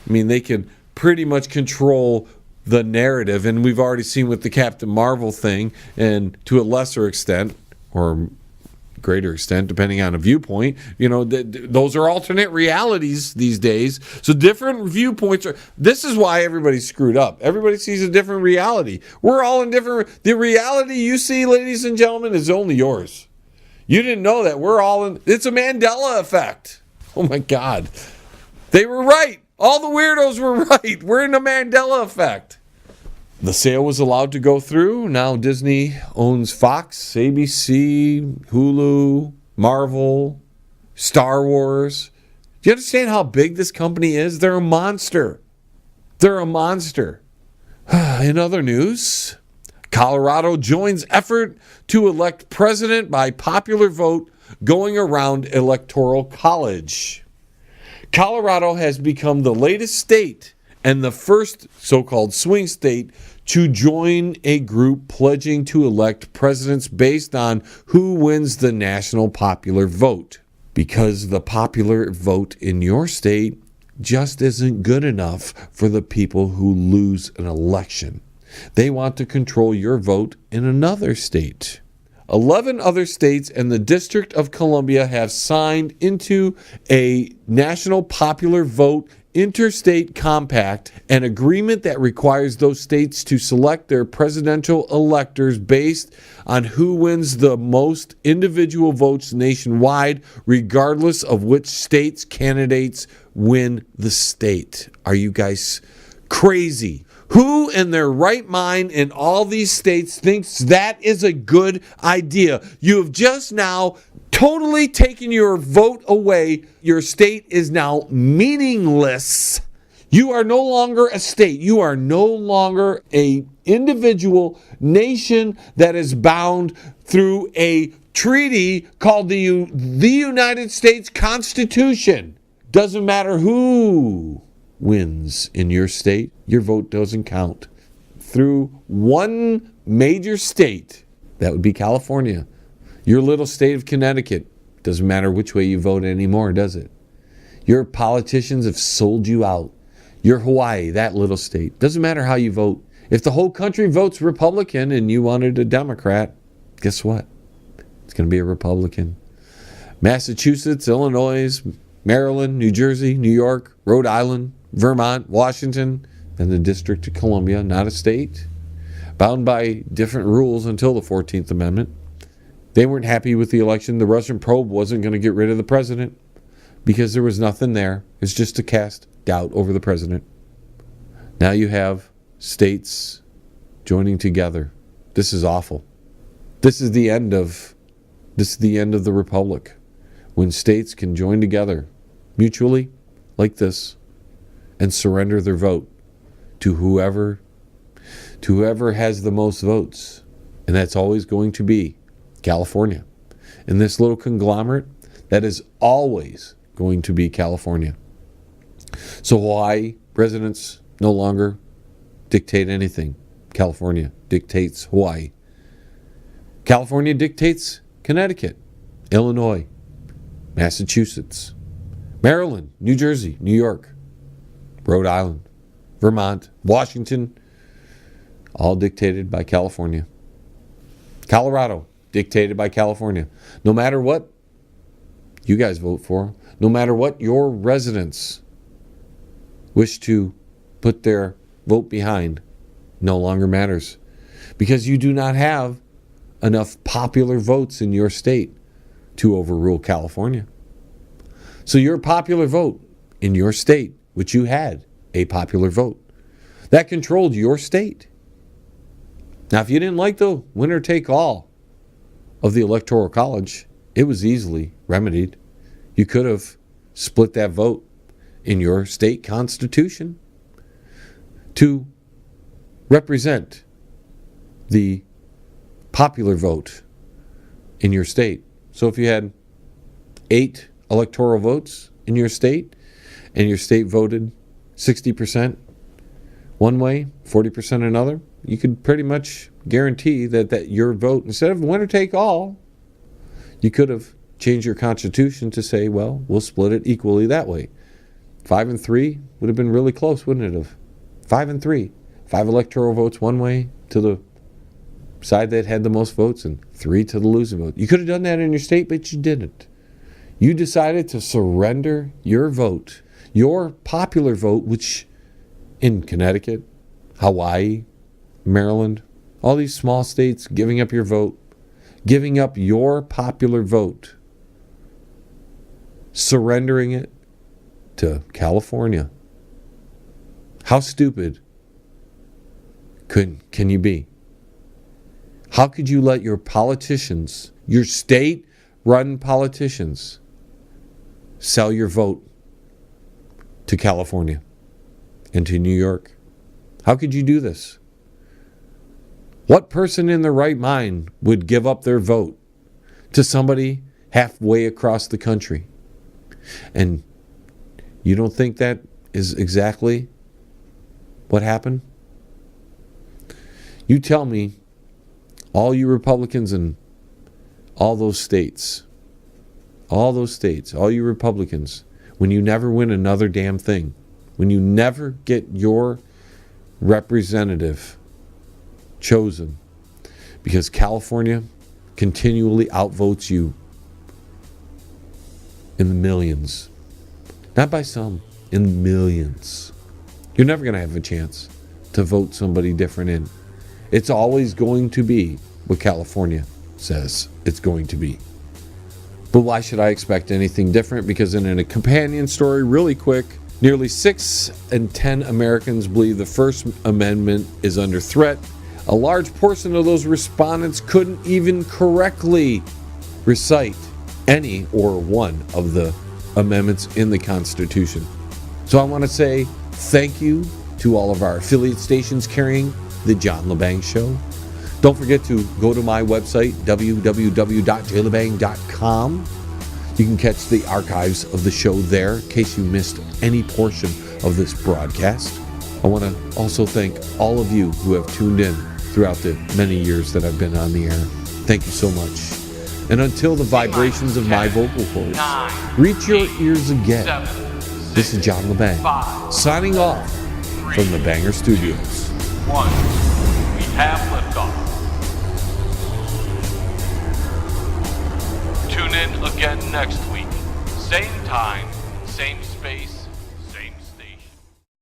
I mean, they can pretty much control the narrative, and we've already seen with the Captain Marvel thing, and to a lesser extent or greater extent depending on a viewpoint, those are alternate realities these days, so different viewpoints this is why everybody's screwed up. Everybody sees a different reality. We're all in different. The reality you see, ladies and gentlemen, is only yours. You didn't know that. We're all in. It's a Mandela effect. Oh my God, they were right. All the weirdos were right. We're in the Mandela effect. The sale was allowed to go through. Now Disney owns Fox, ABC, Hulu, Marvel, Star Wars. Do you understand how big this company is? They're a monster. They're a monster. In other news, Colorado joins effort to elect president by popular vote going around Electoral College. Colorado has become the latest state and the first so-called swing state to join a group pledging to elect presidents based on who wins the national popular vote. Because the popular vote in your state just isn't good enough for the people who lose an election. They want to control your vote in another state. 11 other states and the District of Columbia have signed into a national popular vote interstate compact, an agreement that requires those states to select their presidential electors based on who wins the most individual votes nationwide, regardless of which state's candidates win the state. Are you guys crazy? Who in their right mind in all these states thinks that is a good idea? You have just now totally taken your vote away. Your state is now meaningless. You are no longer a state. You are no longer an individual nation that is bound through a treaty called the United States Constitution. Doesn't matter who wins in your state, your vote doesn't count. Through one major state, that would be California, your little state of Connecticut, doesn't matter which way you vote anymore, does it? Your politicians have sold you out. You're Hawaii, that little state. Doesn't matter how you vote. If the whole country votes Republican and you wanted a Democrat, guess what? It's going to be a Republican. Massachusetts, Illinois, Maryland, New Jersey, New York, Rhode Island, Vermont, Washington, and the District of Columbia, not a state, bound by different rules until the 14th Amendment. They weren't happy with the election. The Russian probe wasn't going to get rid of the president because there was nothing there. It's just to cast doubt over the president. Now you have states joining together. This is awful. This is the end of the republic, when states can join together mutually like this and surrender their vote to whoever has the most votes. And that's always going to be California. In this little conglomerate, that is always going to be California. So Hawaii residents no longer dictate anything. California dictates Hawaii. California dictates Connecticut, Illinois, Massachusetts, Maryland, New Jersey, New York, Rhode Island, Vermont, Washington, all dictated by California. Colorado, dictated by California. No matter what you guys vote for, no matter what your residents wish to put their vote behind, no longer matters. Because you do not have enough popular votes in your state to overrule California. So your popular vote in your state, which you had a popular vote, that controlled your state. Now, if you didn't like the winner take all of the Electoral College, it was easily remedied. You could have split that vote in your state constitution to represent the popular vote in your state. So if you had 8 electoral votes in your state and your state voted 60% one way, 40% another, you could pretty much guarantee that your vote, instead of winner take all, you could have changed your constitution to say, well, we'll split it equally that way. 5 and 3 would have been really close, wouldn't it have? 5 and 3. 5 electoral votes one way to the side that had the most votes and 3 to the losing vote. You could have done that in your state, but you didn't. You decided to surrender your vote, your popular vote, which in Connecticut, Hawaii, Maryland, all these small states, giving up your vote, giving up your popular vote, surrendering it to California. How stupid can you be? How could you let your politicians, your state-run politicians, sell your vote to California and to New York? How could you do this? What person in their right mind would give up their vote to somebody halfway across the country? And you don't think that is exactly what happened? You tell me, all you Republicans in all those states, all you Republicans, when you never win another damn thing, when you never get your representative chosen because California continually outvotes you in the millions, not by some, in the millions, you're never going to have a chance to vote somebody different in. It's always going to be what California says it's going to be. But why should I expect anything different? Because in a companion story, really quick, nearly 6 in 10 Americans believe the First Amendment is under threat. A large portion of those respondents couldn't even correctly recite any or one of the amendments in the Constitution. So I want to say thank you to all of our affiliate stations carrying the John Lebang Show. Don't forget to go to my website, www.jlebang.com. You can catch the archives of the show there in case you missed any portion of this broadcast. I want to also thank all of you who have tuned in throughout the many years that I've been on the air. Thank you so much. And until the vibrations of my vocal cords reach your ears again, This is John Lebang, signing off from the Banger Studios. 1. We have liftoff. Tune in again next week. Same time, same space,